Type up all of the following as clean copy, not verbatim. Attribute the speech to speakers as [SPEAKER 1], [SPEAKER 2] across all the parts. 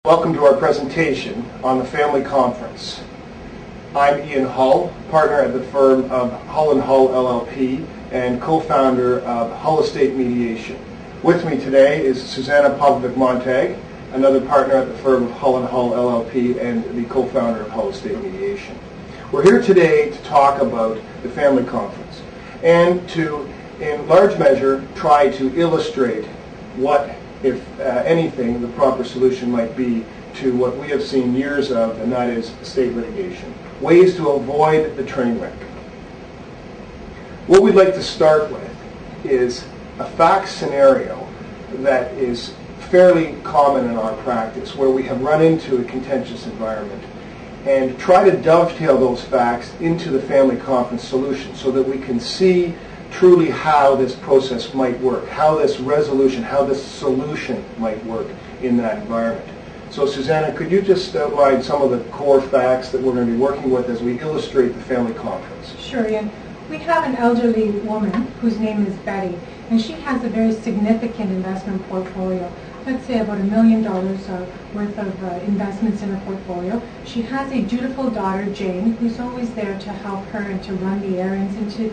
[SPEAKER 1] Welcome to our presentation on the Family Conference. I'm Ian Hull, partner at the firm of Hull & Hull LLP and co-founder of Hull Estate Mediation. With me today is Susanna Popovic-Montag, another partner at the firm of Hull & Hull LLP and the co-founder of Hull Estate Mediation. We're here today to talk about the Family Conference and to, in large measure, try to illustrate what, if anything, the proper solution might be to what we have seen years of, and that is estate litigation. Ways to avoid the train wreck. What we'd like to start with is a fact scenario that is fairly common in our practice, where we have run into a contentious environment, and try to dovetail those facts into the family conference solution so that we can see truly how this process might work, how this resolution, how this solution might work in that environment. So Susanna, could you just outline some of the core facts that we're going to be working with as we illustrate the family conference?
[SPEAKER 2] Sure, Ian. We have an elderly woman whose name is Betty, and she has a very significant investment portfolio. Let's say about $1 million worth of investments in her portfolio. She has a dutiful daughter, Jane, who's always there to help her and to run the errands and to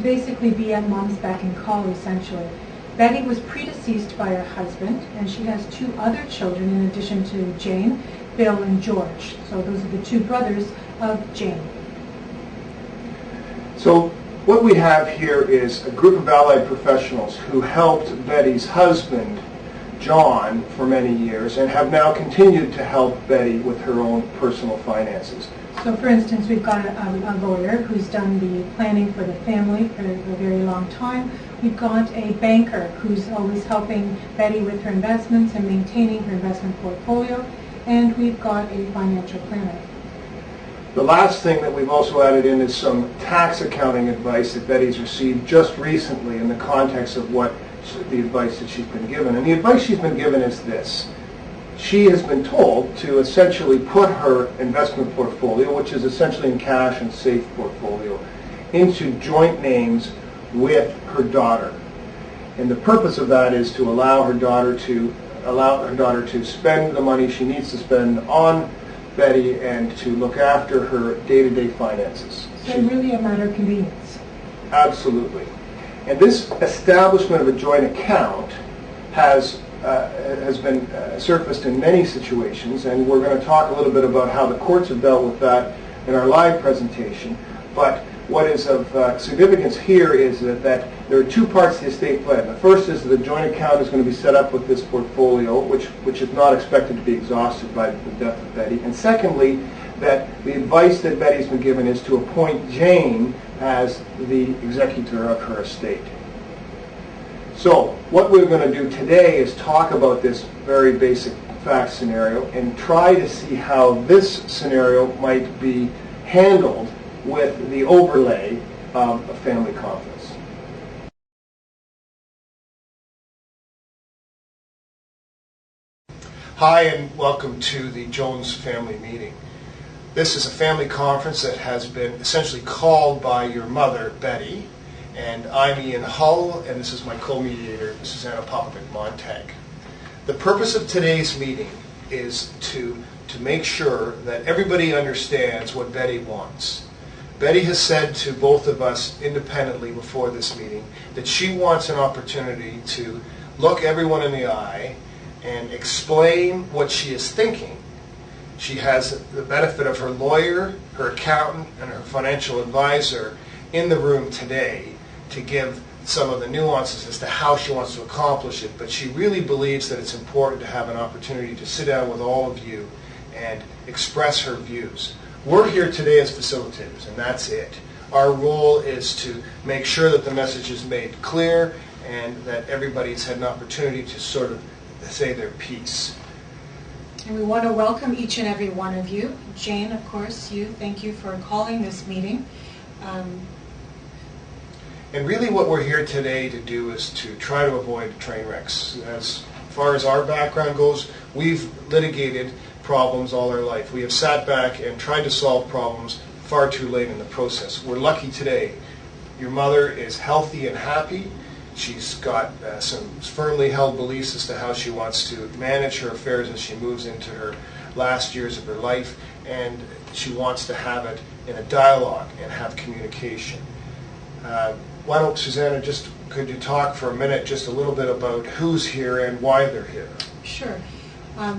[SPEAKER 2] basically be at mom's beck and call, essentially. Betty was predeceased by her husband, and she has two other children in addition to Jane, Bill and George. So those are the two brothers of Jane.
[SPEAKER 1] So what we have here is a group of allied professionals who helped Betty's husband, John, for many years, and have now continued to help Betty with her own personal finances.
[SPEAKER 2] So, for instance, we've got a lawyer who's done the planning for the family for a very long time. We've got a banker who's always helping Betty with her investments and maintaining her investment portfolio. And we've got a financial planner.
[SPEAKER 1] The last thing that we've also added in is some tax accounting advice that Betty's received just recently in the context of what the advice that she's been given. And the advice she's been given is this. She has been told to essentially put her investment portfolio, which is essentially in cash and safe portfolio, into joint names with her daughter. And the purpose of that is to allow her daughter to spend the money she needs to spend on Betty and to look after her day-to-day finances.
[SPEAKER 2] So really a matter of convenience.
[SPEAKER 1] Absolutely. And this establishment of a joint account has been surfaced in many situations, and we're going to talk a little bit about how the courts have dealt with that in our live presentation. But what is of significance here is that there are two parts to the estate plan. The first is that the joint account is going to be set up with this portfolio, which is not expected to be exhausted by the death of Betty. And secondly, that the advice that Betty's been given is to appoint Jane as the executor of her estate. So what we're going to do today is talk about this very basic fact scenario and try to see how this scenario might be handled with the overlay of a family conference. Hi, and welcome to the Jones family meeting. This is a family conference that has been essentially called by your mother, Betty, and I'm Ian Hull, and this is my co-mediator, Susanna Popovic-Montag. The purpose of today's meeting is to make sure that everybody understands what Betty wants. Betty has said to both of us independently before this meeting that she wants an opportunity to look everyone in the eye and explain what she is thinking. She has the benefit of her lawyer, her accountant, and her financial advisor in the room today to give some of the nuances as to how she wants to accomplish it, but she really believes that it's important to have an opportunity to sit down with all of you and express her views. We're here today as facilitators, and that's it. Our role is to make sure that the message is made clear and that everybody's had an opportunity to sort of say their piece.
[SPEAKER 2] And we want to welcome each and every one of you. Jane, of course, thank you for calling this meeting.
[SPEAKER 1] And really what we're here today to do is to try to avoid train wrecks. As far as our background goes, we've litigated problems all our life. We have sat back and tried to solve problems far too late in the process. We're lucky today. Your mother is healthy and happy. She's got some firmly held beliefs as to how she wants to manage her affairs as she moves into her last years of her life, and she wants to have it in a dialogue and have communication. Why don't, Susanna, could you talk for a minute just a little bit about who's here and why they're here?
[SPEAKER 2] Sure.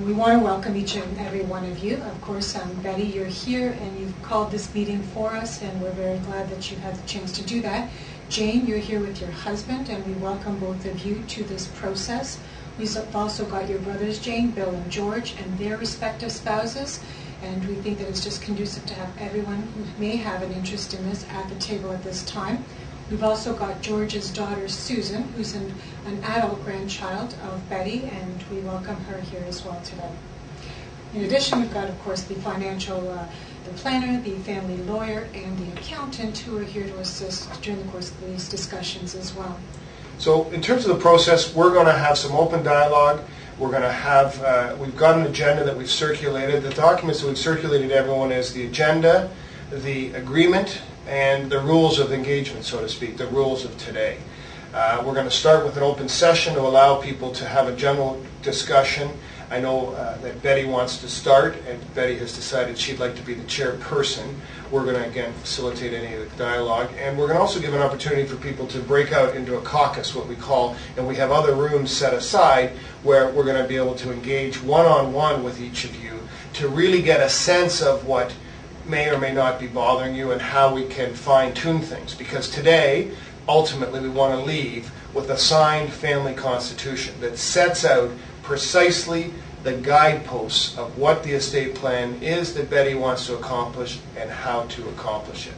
[SPEAKER 2] We want to welcome each and every one of you. Of course, Betty, you're here and you've called this meeting for us, and we're very glad that you had the chance to do that. Jane, you're here with your husband, and we welcome both of you to this process. We've also got your brothers, Jane, Bill and George, and their respective spouses, and we think that it's just conducive to have everyone who may have an interest in this at the table at this time. We've also got George's daughter, Susan, who's an adult grandchild of Betty, and we welcome her here as well today. In addition, we've got, of course, the the planner, the family lawyer, and the accountant who are here to assist during the course of these discussions as well.
[SPEAKER 1] So in terms of the process, we're going to have some open dialogue. We're going to have, we've got an agenda that we've circulated. The documents that we've circulated to everyone is the agenda, the agreement, and the rules of engagement, so to speak, the rules of today. We're going to start with an open session to allow people to have a general discussion. I know that Betty wants to start, and Betty has decided she'd like to be the chairperson. We're going to, again, facilitate any of the dialogue. And we're going to also give an opportunity for people to break out into a caucus, what we call, and we have other rooms set aside where we're going to be able to engage one-on-one with each of you to really get a sense of what may or may not be bothering you and how we can fine-tune things. Because today, ultimately, we want to leave with a signed family constitution that sets out precisely the guideposts of what the estate plan is that Betty wants to accomplish and how to accomplish it.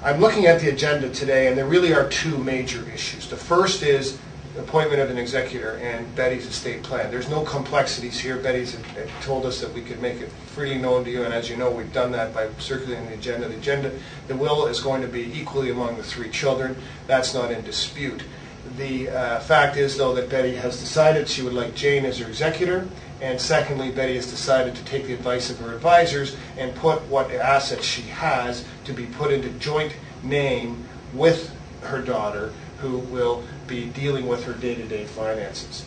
[SPEAKER 1] I'm looking at the agenda today, and there really are two major issues. The first is the appointment of an executor and Betty's estate plan. There's no complexities here. Betty's told us that we could make it freely known to you, and as you know, we've done that by circulating the agenda. The will is going to be equally among the three children. That's not in dispute. The fact is, though, that Betty has decided she would like Jane as her executor, and secondly, Betty has decided to take the advice of her advisors and put what assets she has to be put into joint name with her daughter, who will be dealing with her day-to-day finances.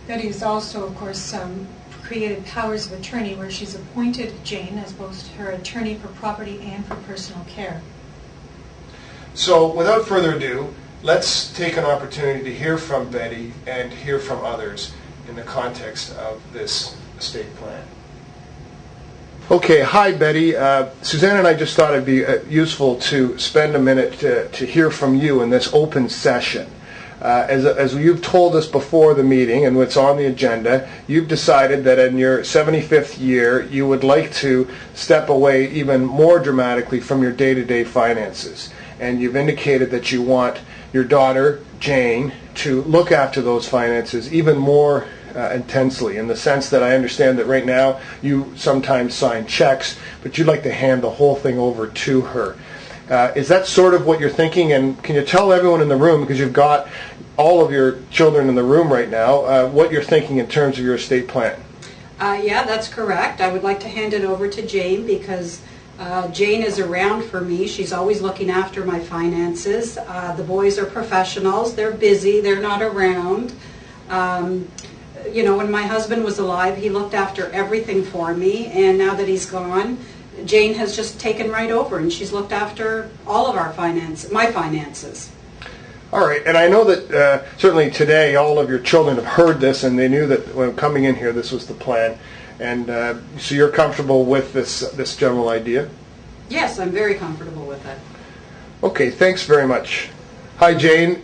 [SPEAKER 2] Betty has also, of course, created powers of attorney where she's appointed Jane as both her attorney for property and for personal care.
[SPEAKER 1] So, without further ado, let's take an opportunity to hear from Betty and hear from others in the context of this estate plan. Okay, hi Betty. Suzanne and I just thought it'd be useful to spend a minute to hear from you in this open session. As you've told us before the meeting and what's on the agenda, you've decided that in your 75th year you would like to step away even more dramatically from your day-to-day finances. And you've indicated that you want your daughter, Jane, to look after those finances even more intensely, in the sense that I understand that right now you sometimes sign checks, but you'd like to hand the whole thing over to her. Is that sort of what you're thinking? And can you tell everyone in the room, because you've got all of your children in the room right now, what you're thinking in terms of your estate plan?
[SPEAKER 3] Yeah, that's correct. I would like to hand it over to Jane because Jane is around for me. She's always looking after my finances. The boys are professionals. They're busy. They're not around. You know, when my husband was alive, he looked after everything for me, and now that he's gone, Jane has just taken right over, and she's looked after all of our my finances.
[SPEAKER 1] All right, and I know that certainly today all of your children have heard this, and they knew that when coming in here this was the plan, and so you're comfortable with this general idea?
[SPEAKER 3] Yes, I'm very comfortable with it.
[SPEAKER 1] Okay, thanks very much. Hi, Jane.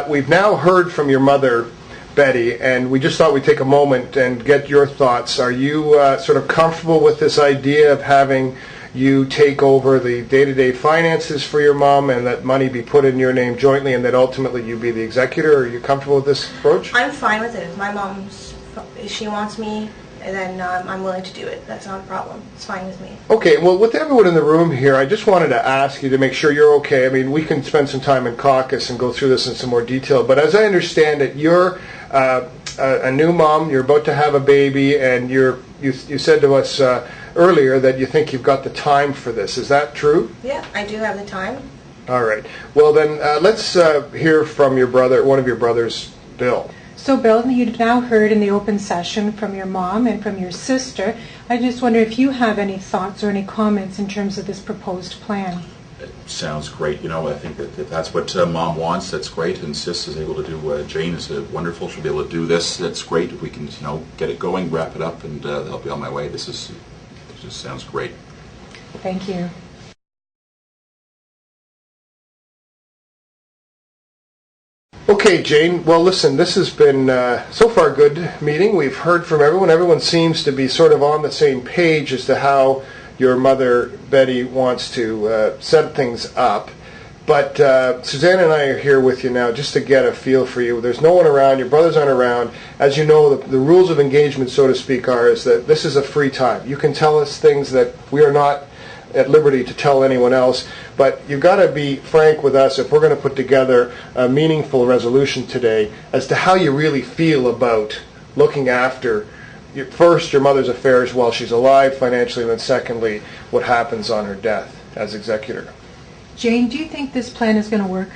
[SPEAKER 1] We've now heard from your mother, Betty, and we just thought we'd take a moment and get your thoughts. Are you sort of comfortable with this idea of having you take over the day-to-day finances for your mom and that money be put in your name jointly and that ultimately you be the executor? Are you comfortable with this approach?
[SPEAKER 4] I'm fine with it. If my mom's, if she wants me, then I'm willing to do it. That's not a problem. It's fine with me.
[SPEAKER 1] Okay, well, with everyone in the room here, I just wanted to ask you to make sure you're okay. I mean, we can spend some time in caucus and go through this in some more detail, but as I understand it, you're a new mom, you're about to have a baby, and you said to us earlier that you think you've got the time for this. Is that true?
[SPEAKER 4] Yeah, I do have the time.
[SPEAKER 1] All right. Well, then let's hear from your brother, one of your brothers, Bill.
[SPEAKER 2] So, Bill, you've now heard in the open session from your mom and from your sister. I just wonder if you have any thoughts or any comments in terms of this proposed plan.
[SPEAKER 5] It sounds great. You know, I think that if that's what Mom wants, that's great. And Sis is able to do, Jane is wonderful. She'll be able to do this. That's great. If we can, you know, get it going, wrap it up, and I'll be on my way. This just sounds great.
[SPEAKER 2] Thank you.
[SPEAKER 1] Okay, Jane. Well, listen, this has been so far a good meeting. We've heard from everyone. Everyone seems to be sort of on the same page as to how your mother, Betty, wants to set things up. But Suzanne and I are here with you now just to get a feel for you. There's no one around. Your brothers aren't around. As you know, the rules of engagement, so to speak, is that this is a free time. You can tell us things that we are not at liberty to tell anyone else, but you've got to be frank with us if we're going to put together a meaningful resolution today as to how you really feel about looking after, first, your mother's affairs while she's alive financially, and then secondly, what happens on her death as executor.
[SPEAKER 2] Jane, do you think this plan is going to work?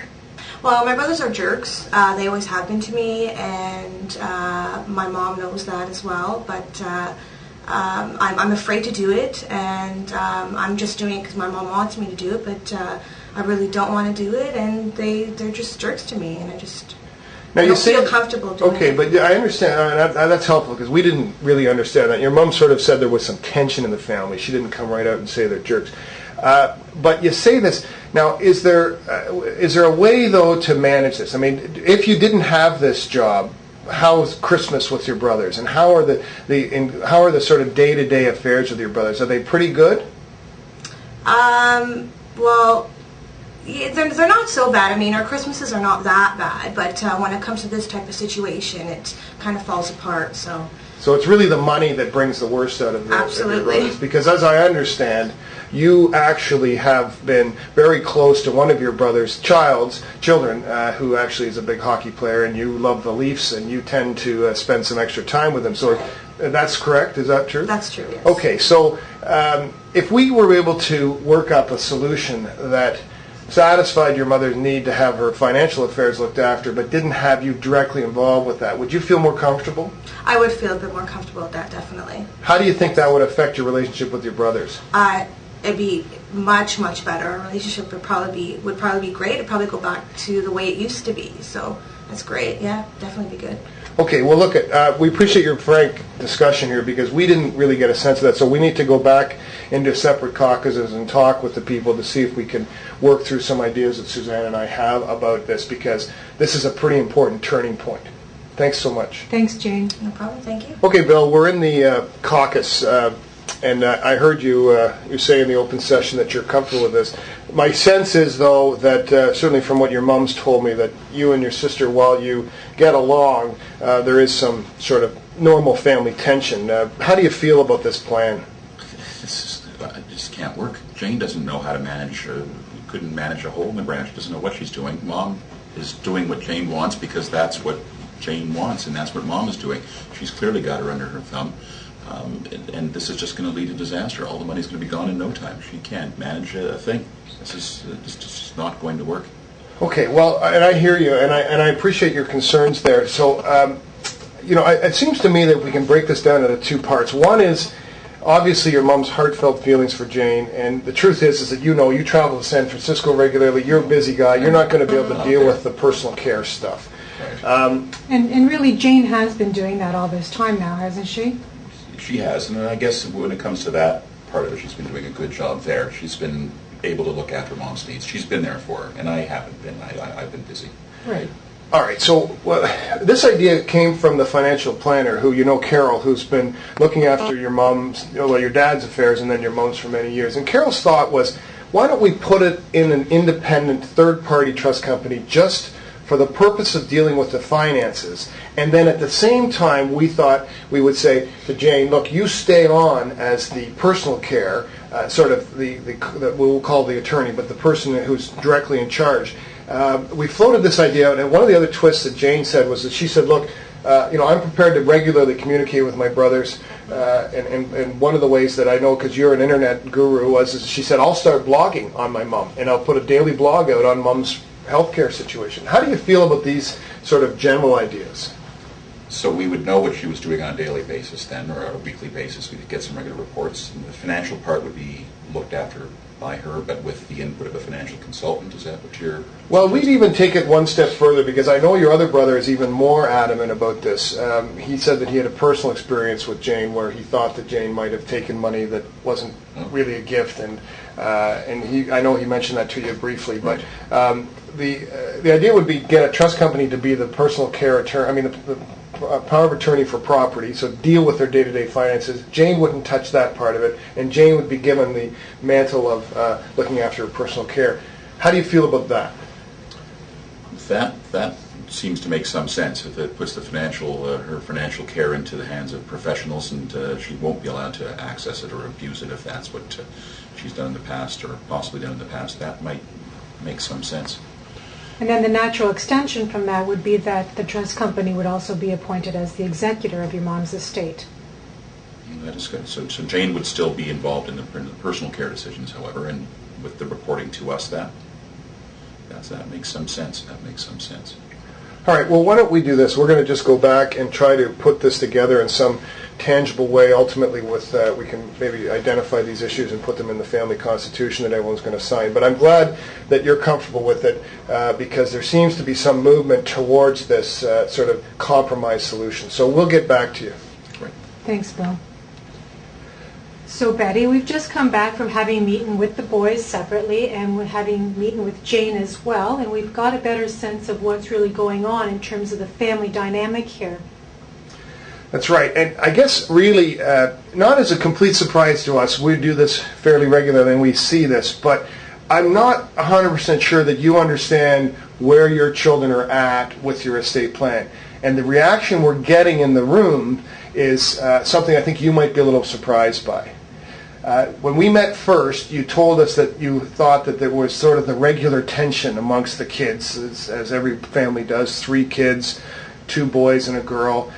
[SPEAKER 4] Well, my brothers are jerks. They always have been to me, and my mom knows that as well. But I'm afraid to do it, and I'm just doing it because my mom wants me to do it. But I really don't want to do it, and they're just jerks to me, and I don't feel comfortable doing it.
[SPEAKER 1] Okay, but I understand. That's helpful because we didn't really understand that. Your mom sort of said there was some tension in the family. She didn't come right out and say they're jerks. But you say this now. Is there a way though to manage this? I mean, if you didn't have this job, how's Christmas with your brothers, and how are the sort of day-to-day affairs with your brothers? Are they pretty good?
[SPEAKER 4] Well, they're not so bad. I mean, our Christmases are not that bad, but when it comes to this type of situation, it kind of falls apart. So
[SPEAKER 1] it's really the money that brings the worst out of your brothers. Because as I understand, you actually have been very close to one of your brother's children, who actually is a big hockey player, and you love the Leafs, and you tend to spend some extra time with them. So that's correct? Is that true?
[SPEAKER 4] That's true, yes.
[SPEAKER 1] Okay, so if we were able to work up a solution that satisfied your mother's need to have her financial affairs looked after, but didn't have you directly involved with that, would you feel more comfortable?
[SPEAKER 4] I would feel a bit more comfortable with that, definitely.
[SPEAKER 1] How do you think that would affect your relationship with your brothers?
[SPEAKER 4] It'd be much, much better. Our relationship would probably be great. It'd probably go back to the way it used to be. So that's great. Yeah, definitely be good.
[SPEAKER 1] Okay, well, look, we appreciate your frank discussion here because we didn't really get a sense of that. So we need to go back into separate caucuses and talk with the people to see if we can work through some ideas that Suzanne and I have about this, because this is a pretty important turning point. Thanks so much.
[SPEAKER 2] Thanks, Jane.
[SPEAKER 4] No problem. Thank you.
[SPEAKER 1] Okay, Bill, we're in the caucus, and I heard you say in the open session that you're comfortable with this. My sense is, though, that certainly from what your mom's told me, that you and your sister, while you get along, there is some sort of normal family tension. How do you feel about this plan?
[SPEAKER 5] It just can't work. Jane doesn't know how to manage, couldn't manage a hole in the branch, doesn't know what she's doing. Mom is doing what Jane wants because that's what Jane wants, and that's what Mom is doing. She's clearly got her under her thumb. And this is just going to lead to disaster. All the money's going to be gone in no time. She can't manage a thing. This is just not going to work.
[SPEAKER 1] Okay, well, and I hear you, and I appreciate your concerns there. So, it seems to me that we can break this down into two parts. One is, obviously, your mom's heartfelt feelings for Jane, and the truth is that you travel to San Francisco regularly. You're a busy guy. You're not going to be able to deal with the personal care stuff.
[SPEAKER 5] Right.
[SPEAKER 2] And really, Jane has been doing that all this time now, hasn't she?
[SPEAKER 5] She has, and I guess when it comes to that part of it, she's been doing a good job there. She's been able to look after Mom's needs. She's been there for her, and I haven't been. I've been busy.
[SPEAKER 2] Right.
[SPEAKER 1] All right, so this idea came from the financial planner, who Carol, who's been looking after your your dad's affairs and then your mom's for many years. And Carol's thought was, why don't we put it in an independent third-party trust company just for the purpose of dealing with the finances, and then at the same time we thought we would say to Jane, look, you stay on as the personal care, sort of the we'll call the attorney, but the person who's directly in charge. We floated this idea out, and one of the other twists that Jane said was that she said, look, I'm prepared to regularly communicate with my brothers, and one of the ways that I know, because you're an internet guru, is she said, I'll start blogging on my mom, and I'll put a daily blog out on mom's healthcare situation. How do you feel about these sort of general ideas?
[SPEAKER 5] So we would know what she was doing on a daily basis then, or on a weekly basis. We could get some regular reports. And the financial part would be looked after by her, but with the input of a financial consultant. Is that what you're...
[SPEAKER 1] Well, we'd even take it one step further, because I know your other brother is even more adamant about this. He said that he had a personal experience with Jane where he thought that Jane might have taken money that wasn't really a gift, and I know he mentioned that to you briefly, but the idea would be get a trust company to be the personal care attorney, the power of attorney for property, so deal with their day-to-day finances. Jane wouldn't touch that part of it, and Jane would be given the mantle of looking after her personal care. How do you feel about that?
[SPEAKER 5] That seems to make some sense. If it puts the her financial care into the hands of professionals, and she won't be allowed to access it or abuse it if that's what she's done in the past, or possibly done in the past, that might make some sense.
[SPEAKER 2] And then the natural extension from that would be that the trust company would also be appointed as the executor of your mom's estate.
[SPEAKER 5] That is good. So Jane would still be involved in the personal care decisions, however, and with the reporting to us, that makes some sense. That makes some sense.
[SPEAKER 1] All right, well, why don't we do this? We're going to just go back and try to put this together in some tangible way. Ultimately, we can maybe identify these issues and put them in the family constitution that everyone's going to sign. But I'm glad that you're comfortable with it, because there seems to be some movement towards this sort of compromise solution. So we'll get back to you.
[SPEAKER 5] Great.
[SPEAKER 2] Thanks, Bill. So Betty, we've just come back from having a meeting with the boys separately, and we're having a meeting with Jane as well, and we've got a better sense of what's really going on in terms of the family dynamic here.
[SPEAKER 1] That's right, and I guess really not as a complete surprise to us. We do this fairly regularly and we see this, but I'm not 100% sure that you understand where your children are at with your estate plan. And the reaction we're getting in the room is something I think you might be a little surprised by. When we met first, you told us that you thought that there was sort of the regular tension amongst the kids, as every family does, 3 kids, 2 boys and a girl,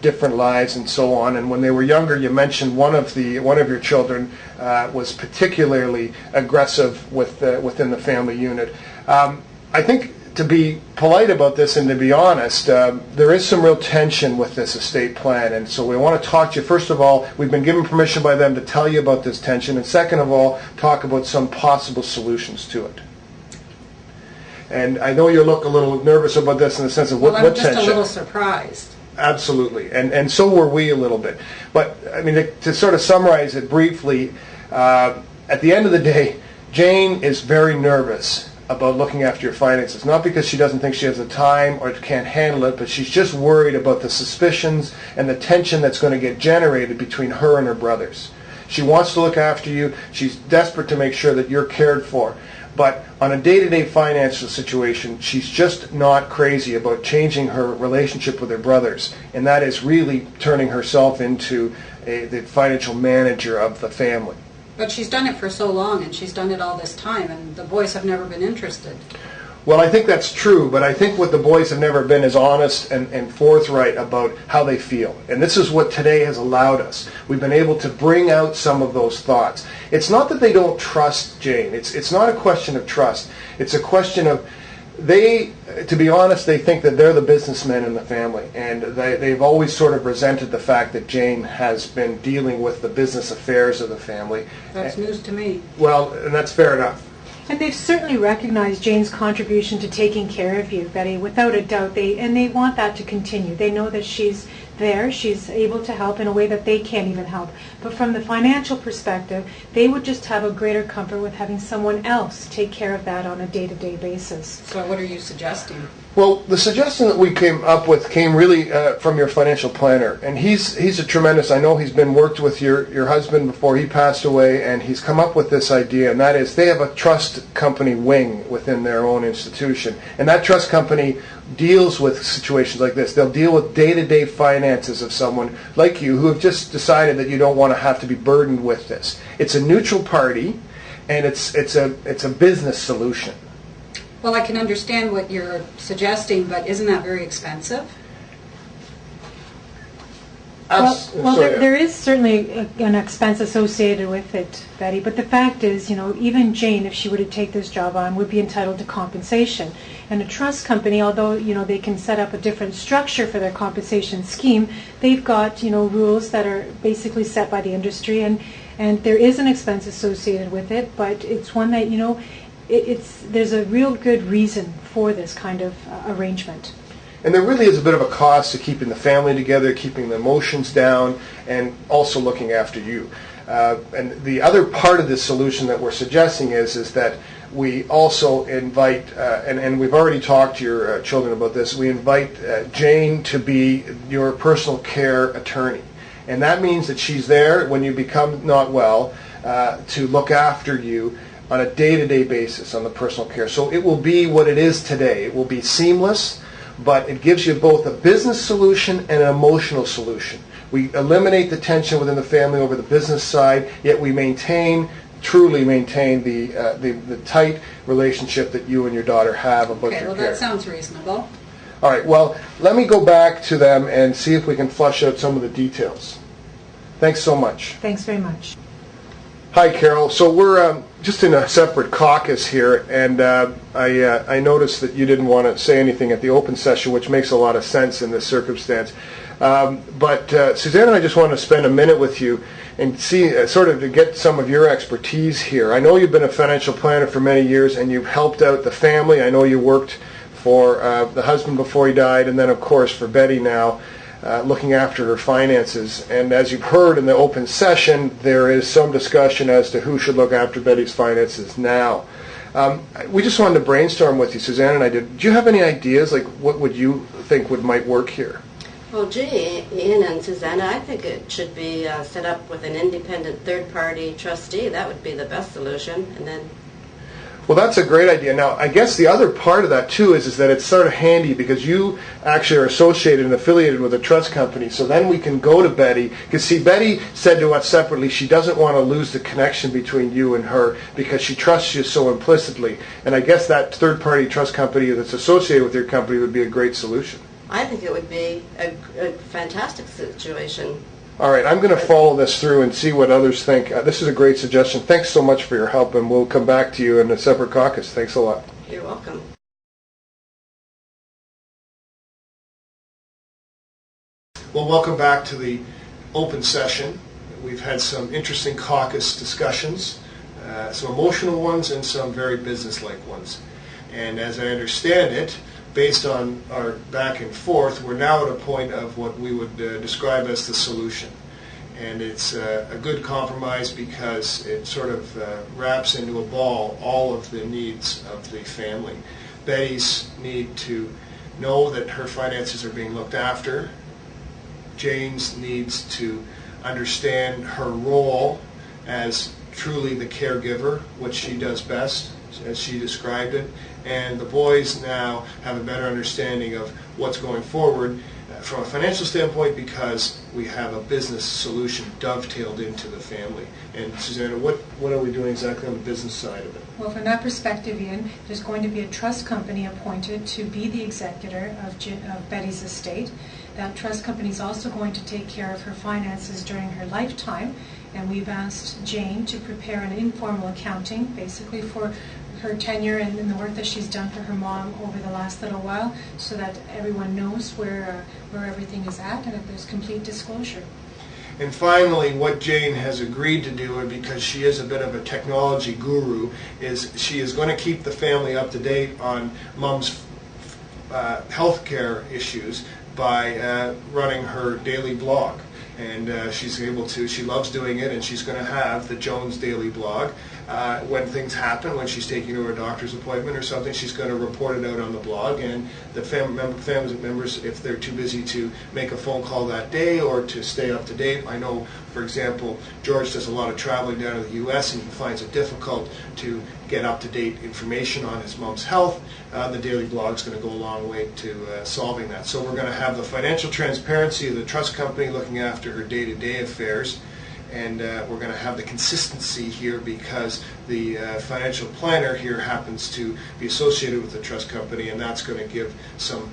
[SPEAKER 1] different lives and so on. And when they were younger, you mentioned one of your children was particularly aggressive within the family unit. I think, to be polite about this and to be honest, there is some real tension with this estate plan, and so we want to talk to you. First of all, we've been given permission by them to tell you about this tension, and second of all, talk about some possible solutions to it. And I know you look a little nervous about this in the sense of what tension.
[SPEAKER 3] Well, I'm just a little surprised.
[SPEAKER 1] Absolutely, and so were we a little bit. But I mean, to sort of summarize it briefly, at the end of the day, Jane is very nervous about looking after your finances. Not because she doesn't think she has the time or can't handle it, but she's just worried about the suspicions and the tension that's going to get generated between her and her brothers. She wants to look after you. She's desperate to make sure that you're cared for. But on a day-to-day financial situation, she's just not crazy about changing her relationship with her brothers. And that is really turning herself into the financial manager of the family.
[SPEAKER 3] But she's done it for so long, and she's done it all this time, and the boys have never been interested.
[SPEAKER 1] Well, I think that's true, but I think what the boys have never been is honest and forthright about how they feel. And this is what today has allowed us. We've been able to bring out some of those thoughts. It's not that they don't trust Jane. It's not a question of trust. It's a question of to be honest, they think that they're the businessmen in the family, and they've always sort of resented the fact that Jane has been dealing with the business affairs of the family.
[SPEAKER 3] That's news to me.
[SPEAKER 1] Well, and that's fair enough.
[SPEAKER 2] And they've certainly recognized Jane's contribution to taking care of you, Betty, without a doubt. They want that to continue. They know that she's there, she's able to help in a way that they can't even help. But from the financial perspective, they would just have a greater comfort with having someone else take care of that on a day-to-day basis.
[SPEAKER 3] So what are you suggesting?
[SPEAKER 1] Well, the suggestion that we came up with came really from your financial planner, and he's a tremendous. I know he's been worked with your husband before he passed away, and he's come up with this idea, and that is they have a trust company wing within their own institution, and that trust company deals with situations like this. They'll deal with day-to-day finances of someone like you who have just decided that you don't want to have to be burdened with this. It's a neutral party, and it's a business solution.
[SPEAKER 3] Well, I can understand what you're suggesting, but isn't that very expensive?
[SPEAKER 2] Well,
[SPEAKER 1] sorry.
[SPEAKER 2] there is certainly an expense associated with it, Betty, but the fact is, even Jane, if she were to take this job on, would be entitled to compensation. And a trust company, although, they can set up a different structure for their compensation scheme, they've got, rules that are basically set by the industry, and there is an expense associated with it, but it's one that, there's a real good reason for this kind of arrangement.
[SPEAKER 1] And there really is a bit of a cost to keeping the family together, keeping the emotions down, and also looking after you. And the other part of this solution that we're suggesting is that we also invite, and we've already talked to your children about this, we invite Jane to be your personal care attorney. And that means that she's there when you become not well to look after you on a day-to-day basis on the personal care. So it will be what it is today. It will be seamless, but it gives you both a business solution and an emotional solution. We eliminate the tension within the family over the business side, yet we truly maintain the tight relationship that you and your daughter have about
[SPEAKER 3] Okay,
[SPEAKER 1] your
[SPEAKER 3] well,
[SPEAKER 1] care.
[SPEAKER 3] that sounds reasonable.
[SPEAKER 1] All right, well, let me go back to them and see if we can flush out some of the details. Thanks so much.
[SPEAKER 2] Thanks very much.
[SPEAKER 1] Hi, Carol. So we're just in a separate caucus here, and I noticed that you didn't want to say anything at the open session, which makes a lot of sense in this circumstance. But Suzanne and I just want to spend a minute with you and see sort of to get some of your expertise here. I know you've been a financial planner for many years, and you've helped out the family. I know you worked for the husband before he died, and then, of course, for Betty now. Looking after her finances. And as you've heard in the open session, there is some discussion as to who should look after Betty's finances now. We just wanted to brainstorm with you, Suzanne and I did. Do you have any ideas, like what would you think might work here?
[SPEAKER 6] Well, gee, Ian and Susanna, I think it should be set up with an independent third-party trustee. That would be the best solution. And then
[SPEAKER 1] Well, that's a great idea. Now, I guess the other part of that, too, is that it's sort of handy because you actually are associated and affiliated with a trust company. So then we can go to Betty. Because, see, Betty said to us separately she doesn't want to lose the connection between you and her because she trusts you so implicitly. And I guess that third-party trust company that's associated with your company would be a great solution.
[SPEAKER 6] I think it would be a fantastic situation.
[SPEAKER 1] All right, I'm going to follow this through and see what others think. This is a great suggestion. Thanks so much for your help, and we'll come back to you in a separate caucus. Thanks a lot.
[SPEAKER 6] You're welcome.
[SPEAKER 1] Well, welcome back to the open session. We've had some interesting caucus discussions, some emotional ones and some very business-like ones. And as I understand it, based on our back and forth, we're now at a point of what we would describe as the solution. And it's a good compromise because it sort of wraps into a ball all of the needs of the family. Betty's need to know that her finances are being looked after. Jane's needs to understand her role as truly the caregiver, which she does best, as she described it, and the boys now have a better understanding of what's going forward from a financial standpoint because we have a business solution dovetailed into the family. And Susanna, what are we doing exactly on the business side of it?
[SPEAKER 2] Well, from that perspective, Ian, there's going to be a trust company appointed to be the executor of Betty's estate. That trust company is also going to take care of her finances during her lifetime, and we've asked Jane to prepare an informal accounting, basically for her tenure and the work that she's done for her mom over the last little while, so that everyone knows where everything is at and that there's complete disclosure.
[SPEAKER 1] And finally, what Jane has agreed to do, and because she is a bit of a technology guru, is she is going to keep the family up to date on Mom's health care issues by running her daily blog. And she's able to, she loves doing it, and she's going to have the Jones Daily blog. When things happen, when she's taking to her doctor's appointment or something, she's going to report it out on the blog, and the family members, if they're too busy to make a phone call that day or to stay up to date. I know, for example, George does a lot of traveling down to the U.S. and he finds it difficult to get up-to-date information on his mom's health. The daily blog is going to go a long way to solving that. So we're going to have the financial transparency of the trust company looking after her day-to-day affairs, and we're going to have the consistency here because the financial planner here happens to be associated with the trust company, and that's going to give some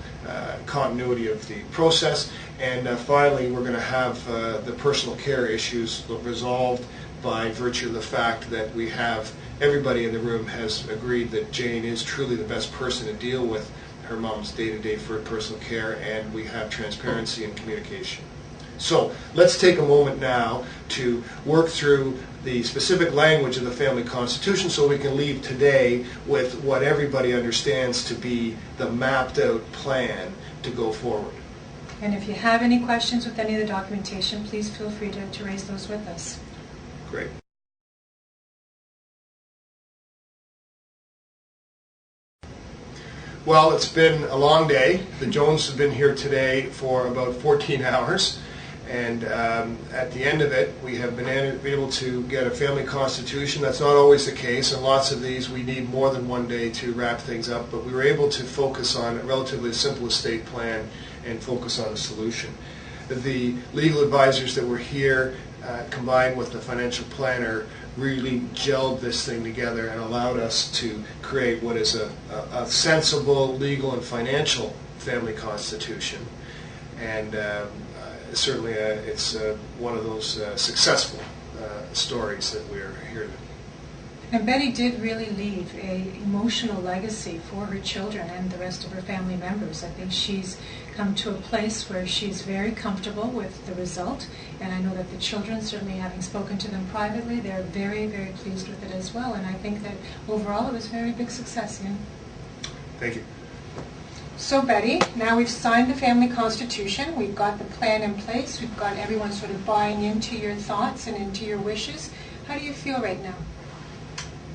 [SPEAKER 1] continuity of the process. And finally, we're going to have the personal care issues resolved by virtue of the fact that we have everybody in the room has agreed that Jane is truly the best person to deal with her mom's day-to-day for personal care, and we have transparency and communication. So let's take a moment now to work through the specific language of the family constitution so we can leave today with what everybody understands to be the mapped out plan to go forward.
[SPEAKER 2] And if you have any questions with any of the documentation, please feel free to raise those with us.
[SPEAKER 1] Great. Well, it's been a long day. The Jones have been here today for about 14 hours. And at the end of it, we have been able to get a family constitution. That's not always the case. And lots of these, we need more than one day to wrap things up. But we were able to focus on a relatively simple estate plan and focus on a solution. The legal advisors that were here, combined with the financial planner, really gelled this thing together and allowed us to create what is a sensible legal and financial family constitution. And certainly it's one of those successful stories that we're here to.
[SPEAKER 2] And Betty did really leave an emotional legacy for her children and the rest of her family members. I think she's come to a place where she's very comfortable with the result, and I know that the children, certainly having spoken to them privately, they're very, very pleased with it as well, and I think that overall it was a very big success. Yeah.
[SPEAKER 1] Thank you.
[SPEAKER 2] So Betty, now we've signed the family constitution, we've got the plan in place, we've got everyone sort of buying into your thoughts and into your wishes. How do you feel right now?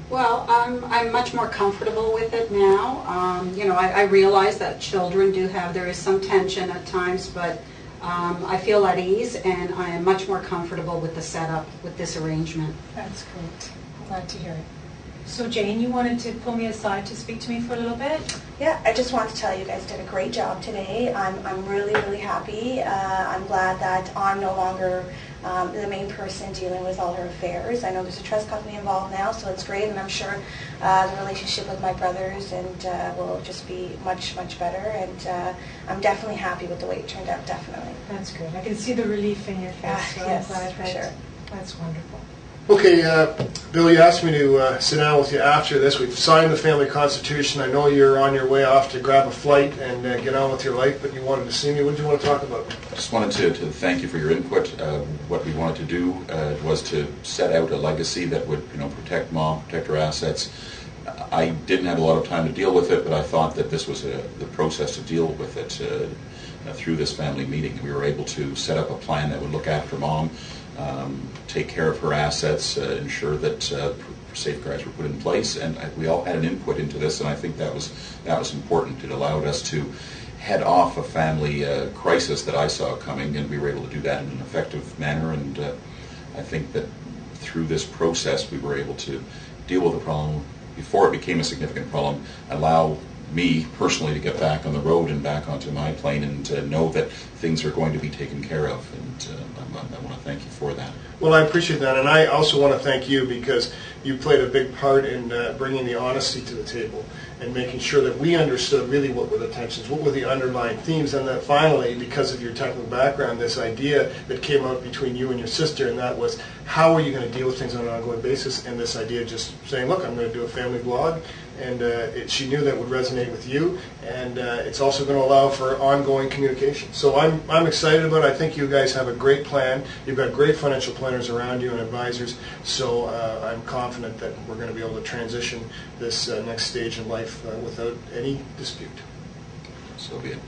[SPEAKER 3] Well, I'm much more comfortable with it now. I realize that children there is some tension at times, but I feel at ease, and I am much more comfortable with the setup, with this arrangement.
[SPEAKER 2] That's great. I'm glad to hear it. So Jane, you wanted to pull me aside to speak to me for a little bit?
[SPEAKER 4] Yeah, I just want to tell you guys did a great job today. I'm really, really happy. I'm glad that I'm no longer the main person dealing with all her affairs. I know there's a trust company involved now, so it's great, and I'm sure the relationship with my brothers will just be much, much better, and I'm definitely happy with the way it turned out, definitely.
[SPEAKER 2] That's good. I can see the relief in your face, so
[SPEAKER 4] yes,
[SPEAKER 2] I'm glad that
[SPEAKER 4] sure.
[SPEAKER 2] That's wonderful.
[SPEAKER 1] Okay, Bill, you asked me to sit down with you after this. We've signed the family constitution. I know you're on your way off to grab a flight and get on with your life, but you wanted to see me. What did you want to talk about?
[SPEAKER 5] Just wanted to thank you for your input. What we wanted to do was to set out a legacy that would protect Mom, protect her assets. I didn't have a lot of time to deal with it, but I thought that this was the process to deal with it through this family meeting. We were able to set up a plan that would look after Mom, take care of her assets, ensure that safeguards were put in place, and we all had an input into this, and I think that was important. It allowed us to head off a family crisis that I saw coming, and we were able to do that in an effective manner, and I think that through this process we were able to deal with the problem before it became a significant problem, allow me personally to get back on the road and back onto my plane and to know that things are going to be taken care of, and I want to thank you for that.
[SPEAKER 1] Well, I appreciate that, and I also want to thank you because you played a big part in bringing the honesty to the table and making sure that we understood really what were the tensions, what were the underlying themes, and that finally, because of your technical background, this idea that came out between you and your sister, and that was how are you going to deal with things on an ongoing basis, and this idea of just saying, look, I'm going to do a family blog, and she knew that would resonate with you, and it's also going to allow for ongoing communication. So I'm excited about it. I think you guys have a great plan. You've got great financial planners around you and advisors, so I'm confident that we're going to be able to transition this next stage in life without any dispute.
[SPEAKER 5] So be it.